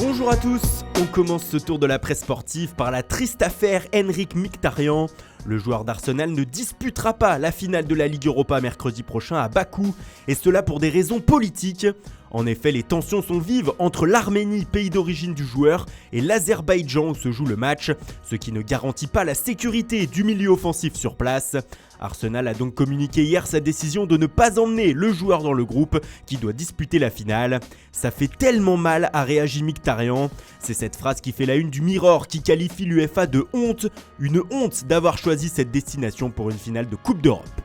Bonjour à tous, on commence ce tour de la presse sportive par la triste affaire Henrikh Mkhitaryan. Le joueur d'Arsenal ne disputera pas la finale de la Ligue Europa mercredi prochain à Bakou, et cela pour des raisons politiques. En effet, les tensions sont vives entre l'Arménie, pays d'origine du joueur, et l'Azerbaïdjan où se joue le match, ce qui ne garantit pas la sécurité du milieu offensif sur place. Arsenal a donc communiqué hier sa décision de ne pas emmener le joueur dans le groupe qui doit disputer la finale. Ça fait tellement mal, a réagi Mkhitaryan. C'est cette phrase qui fait la une du Mirror qui qualifie l'UEFA de honte, une honte d'avoir choisi cette destination pour une finale de Coupe d'Europe.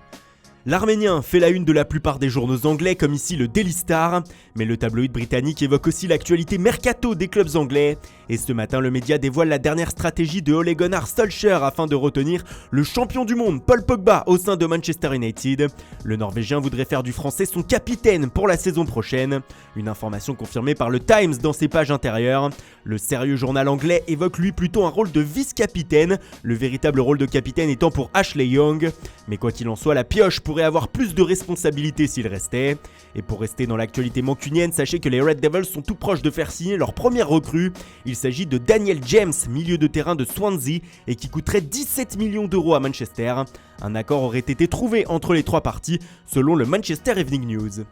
L'Arménien fait la une de la plupart des journaux anglais comme ici le Daily Star, mais le tabloïd britannique évoque aussi l'actualité mercato des clubs anglais. Et ce matin, le média dévoile la dernière stratégie de Ole Gunnar Solskjaer afin de retenir le champion du monde Paul Pogba au sein de Manchester United. Le Norvégien voudrait faire du français son capitaine pour la saison prochaine. Une information confirmée par le Times dans ses pages intérieures. Le sérieux journal anglais évoque lui plutôt un rôle de vice-capitaine, le véritable rôle de capitaine étant pour Ashley Young. Mais quoi qu'il en soit, la pioche pourrait avoir plus de responsabilités s'il restait. Et pour rester dans l'actualité mancunienne, sachez que les Red Devils sont tout proches de faire signer leur première recrue. Il s'agit de Daniel James, milieu de terrain de Swansea, et qui coûterait 17 millions d'euros à Manchester. Un accord aurait été trouvé entre les trois parties, selon le Manchester Evening News.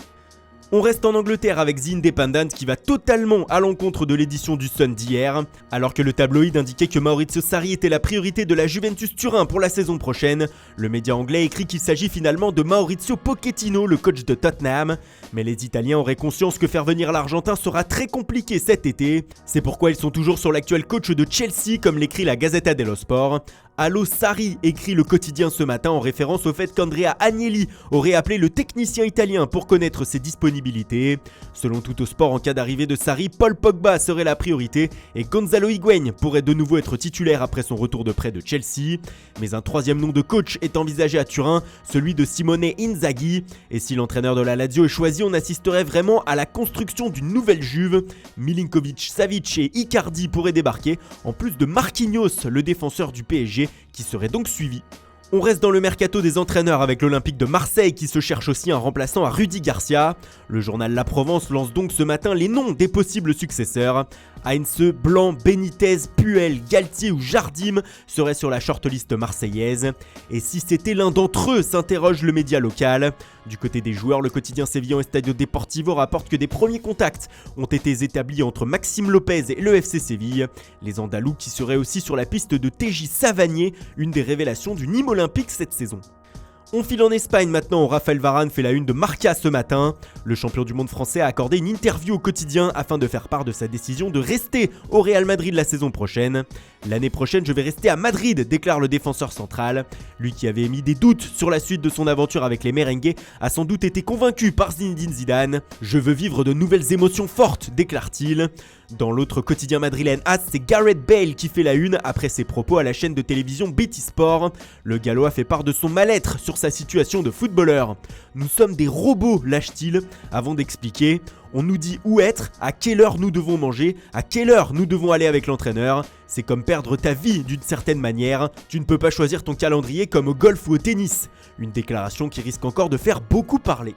On reste en Angleterre avec The Independent qui va totalement à l'encontre de l'édition du Sun d'hier. Alors que le tabloïd indiquait que Maurizio Sarri était la priorité de la Juventus Turin pour la saison prochaine, le média anglais écrit qu'il s'agit finalement de Mauricio Pochettino, le coach de Tottenham. Mais les Italiens auraient conscience que faire venir l'Argentin sera très compliqué cet été. C'est pourquoi ils sont toujours sur l'actuel coach de Chelsea, comme l'écrit la Gazzetta dello Sport. Allo Sarri, écrit le quotidien ce matin en référence au fait qu'Andrea Agnelli aurait appelé le technicien italien pour connaître ses disponibilités. Selon Tuttosport, en cas d'arrivée de Sarri, Paul Pogba serait la priorité et Gonzalo Higuain pourrait de nouveau être titulaire après son retour de prêt de Chelsea. Mais un troisième nom de coach est envisagé à Turin, celui de Simone Inzaghi. Et si l'entraîneur de la Lazio est choisi, on assisterait vraiment à la construction d'une nouvelle Juve. Milinkovic, Savic et Icardi pourraient débarquer, en plus de Marquinhos, le défenseur du PSG, qui serait donc suivi. On reste dans le mercato des entraîneurs avec l'Olympique de Marseille qui se cherche aussi un remplaçant à Rudy Garcia. Le journal La Provence lance donc ce matin les noms des possibles successeurs. Heinze, Blanc, Benitez, Puel, Galtier ou Jardim seraient sur la shortlist marseillaise. Et si c'était l'un d'entre eux, s'interroge le média local. Du côté des joueurs, le quotidien sévillan Estadio Deportivo rapporte que des premiers contacts ont été établis entre Maxime Lopez et le FC Séville. Les Andalous qui seraient aussi sur la piste de TJ Savanier, une des révélations du Nîmes Olympique cette saison. On file en Espagne maintenant où Raphaël Varane fait la une de Marca ce matin. Le champion du monde français a accordé une interview au quotidien afin de faire part de sa décision de rester au Real Madrid la saison prochaine. L'année prochaine, je vais rester à Madrid, déclare le défenseur central. Lui qui avait émis des doutes sur la suite de son aventure avec les merengues a sans doute été convaincu par Zinedine Zidane. Je veux vivre de nouvelles émotions fortes, déclare-t-il. Dans l'autre quotidien madrilène AS, c'est Gareth Bale qui fait la une après ses propos à la chaîne de télévision BT Sport. Le Gallois fait part de son mal-être sur sa situation de footballeur. Nous sommes des robots, lâche-t-il, avant d'expliquer. On nous dit où être, à quelle heure nous devons manger, à quelle heure nous devons aller avec l'entraîneur. C'est comme perdre ta vie d'une certaine manière. Tu ne peux pas choisir ton calendrier comme au golf ou au tennis. Une déclaration qui risque encore de faire beaucoup parler.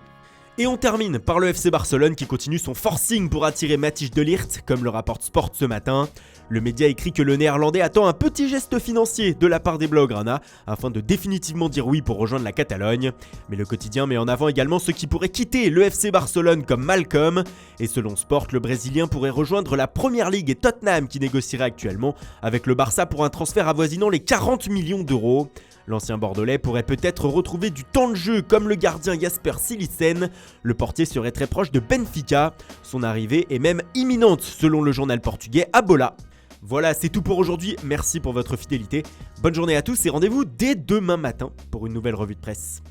Et on termine par le FC Barcelone qui continue son forcing pour attirer Matthijs de Ligt, comme le rapporte Sport ce matin. Le média écrit que le néerlandais attend un petit geste financier de la part des Blaugrana afin de définitivement dire oui pour rejoindre la Catalogne. Mais le quotidien met en avant également ceux qui pourraient quitter le FC Barcelone comme Malcolm. Et selon Sport, le Brésilien pourrait rejoindre la Première Ligue et Tottenham qui négocierait actuellement avec le Barça pour un transfert avoisinant les 40 millions d'euros. L'ancien Bordelais pourrait peut-être retrouver du temps de jeu comme le gardien Jasper Cillessen. Le portier serait très proche de Benfica. Son arrivée est même imminente selon le journal portugais Abola. Voilà, c'est tout pour aujourd'hui. Merci pour votre fidélité. Bonne journée à tous et rendez-vous dès demain matin pour une nouvelle revue de presse.